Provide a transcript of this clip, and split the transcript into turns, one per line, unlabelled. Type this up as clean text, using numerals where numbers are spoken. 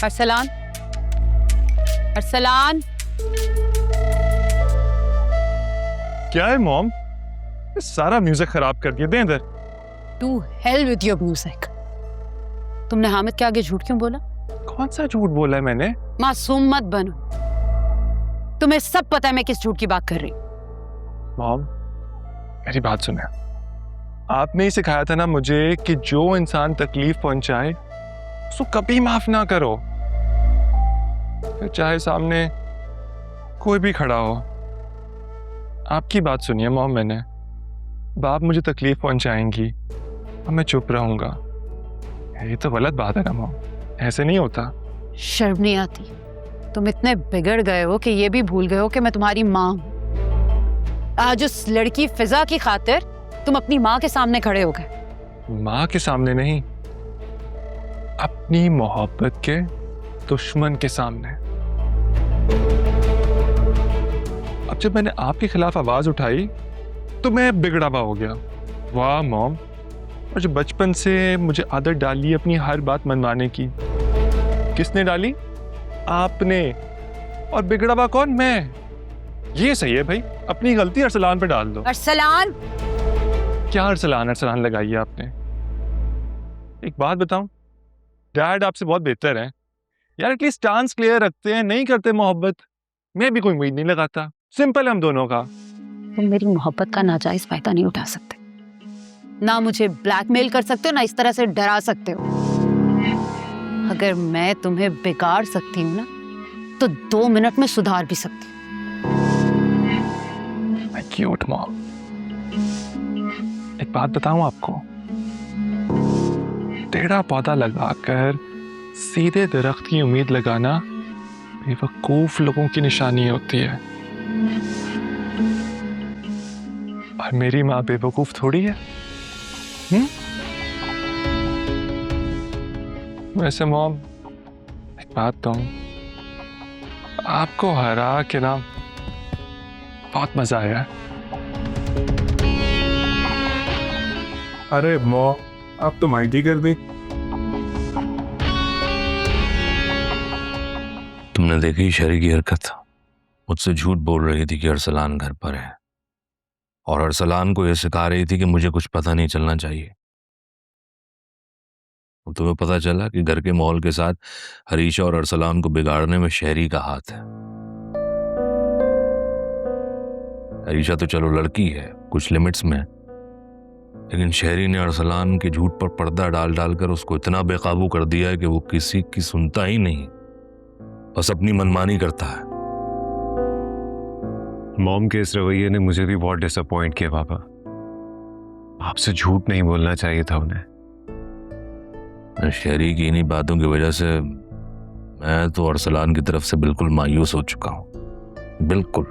अरसलान, अरसलान।
क्या है मॉम? सारा म्यूजिक खराब कर दिया। दे इधर।
To hell with your music. तुमने हामिद के आगे झूठ क्यों बोला?
कौन सा झूठ बोला है मैंने?
मासूम मत बनो, तुम्हें सब पता है मैं किस झूठ की बात कर रही।
मॉम मेरी बात सुने। आपने ही सिखाया था ना मुझे कि जो इंसान तकलीफ पहुंचाए उसको कभी माफ ना करो, फिर चाहे सामने कोई भी खड़ा हो। आपकी बात सुनिए मॉम। मैंने बाप मुझे तकलीफ पहुंचाएंगी और मैं चुप रहूंगा, ये तो गलत बात है ना मॉम, ऐसे नहीं होता।
शर्म नहीं आती? तुम इतने बिगड़ गए हो कि ये भी भूल गए हो कि मैं तुम्हारी माँ हूं। आज उस लड़की फिजा की खातिर तुम अपनी माँ के सामने खड़े हो गए।
माँ के सामने नहीं, अपनी मोहब्बत के दुश्मन के सामने। अब जब मैंने आपके खिलाफ आवाज उठाई तो मैं बिगड़ा हुआ हो गया। वाह मॉम, और जो बचपन से मुझे आदत डाली अपनी हर बात मनवाने की, किसने डाली? आपने। और बिगड़ा हुआ कौन? मैं। ये सही है भाई, अपनी गलती अरसलान पे डाल दो।
अरसलान?
क्या अरसलान अरसलान लगाई है आपने? एक बात बताऊं, डैड आपसे बहुत बेहतर है यार, एटलीस्ट स्टांस क्लियर रखते हैं, नहीं करते मोहब्बत। मैं भी कोई उम्मीद नहीं लगाता, सिंपल है हम दोनों का।
तुम मेरी मोहब्बत का नाजायज फायदा नहीं उठा सकते, ना मुझे ब्लैकमेल कर सकते हो, ना इस तरह से डरा सकते हो। अगर मैं तुम्हें बिगाड़ सकती हूँ ना तो 2 मिनट में सुधार भी सकती हूँ।
क्यूट मॉम, एक बात बताऊं आपको, टेढ़ा पौधा लगाकर सीधे दरख्त की उम्मीद लगाना बेवकूफ लोगों की निशानी होती है, और मेरी माँ बेवकूफ थोड़ी है। वैसे मॉम एक बात तो, आपको हरा के ना बहुत मजा आया।
अरे मॉम, आप तो माइंड ही कर दी।
तुमने देखी शरी की हरकत? मुझसे झूठ बोल रही थी कि अरसलान घर पर है, और अरसलान को यह सिखा रही थी कि मुझे कुछ पता नहीं चलना चाहिए। और तुम्हें पता चला कि घर के माहौल के साथ हरीशा और अरसलान को बिगाड़ने में शहरी का हाथ है। हरीशा तो चलो लड़की है, कुछ लिमिट्स में, लेकिन शहरी ने अरसलान के झूठ पर पर्दा डाल डालकर उसको इतना बेकाबू कर दिया है कि वो किसी की सुनता ही नहीं, बस अपनी मनमानी करता है।
मॉम के इस रवैये ने मुझे भी बहुत डिसअपॉइंट किया पापा। आपसे झूठ नहीं बोलना चाहिए था उन्हें।
शहरी की इन्हीं बातों की वजह से मैं तो अरसलान की तरफ से बिल्कुल मायूस हो चुका हूं, बिल्कुल।